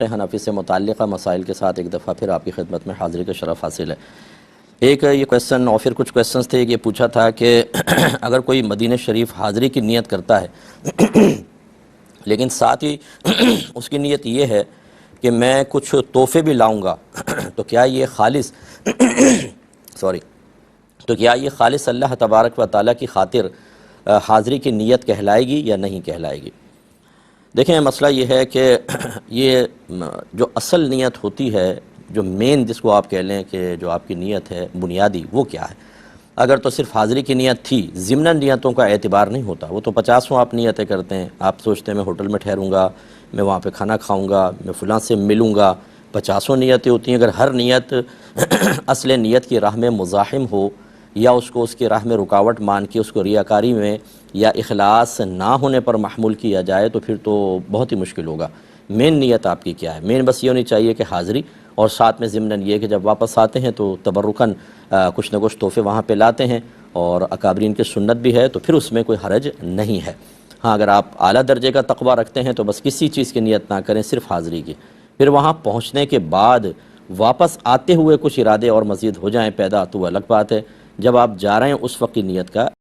حنفی سے متعلقہ مسائل کے ساتھ ایک دفعہ پھر آپ کی خدمت میں حاضری کا شرف حاصل ہے۔ ایک یہ کویسچن اور پھر کچھ کویسچنز تھے۔ یہ پوچھا تھا کہ اگر کوئی مدینہ شریف حاضری کی نیت کرتا ہے لیکن ساتھ ہی اس کی نیت یہ ہے کہ میں کچھ تحفے بھی لاؤں گا تو کیا یہ خالص اللہ تبارک و تعالیٰ کی خاطر حاضری کی نیت کہلائے گی یا نہیں کہلائے گی؟ دیکھیں، مسئلہ یہ ہے کہ یہ جو اصل نیت ہوتی ہے، جو مین جس کو آپ کہہ لیں کہ جو آپ کی نیت ہے بنیادی، وہ کیا ہے؟ اگر تو صرف حاضری کی نیت تھی، ضمن نیتوں کا اعتبار نہیں ہوتا، وہ تو 50 آپ نیتیں کرتے ہیں۔ آپ سوچتے ہیں میں ہوٹل میں ٹھہروں گا، میں وہاں پہ کھانا کھاؤں گا، میں فلاں سے ملوں گا، 50 نیتیں ہوتی ہیں۔ اگر ہر نیت اصل نیت کی راہ میں مزاحم ہو یا اس کو اس کی راہ میں رکاوٹ مان کے اس کو ریاکاری میں یا اخلاص نہ ہونے پر محمول کیا جائے تو پھر تو بہت ہی مشکل ہوگا۔ مین نیت آپ کی کیا ہے؟ مین بس یہ ہونی چاہیے کہ حاضری، اور ساتھ میں ضمناً یہ کہ جب واپس آتے ہیں تو تبرکاً کچھ نہ کچھ تحفے وہاں پہ لاتے ہیں، اور اکابرین کی سنت بھی ہے تو پھر اس میں کوئی حرج نہیں ہے۔ ہاں، اگر آپ اعلیٰ درجے کا تقویٰ رکھتے ہیں تو بس کسی چیز کی نیت نہ کریں، صرف حاضری کی۔ پھر وہاں پہنچنے کے بعد واپس آتے ہوئے کچھ ارادے اور مزید ہو جائیں پیدا تو وہ الگ بات ہے۔ جب آپ جا رہے ہیں اس وقت کی نیت کا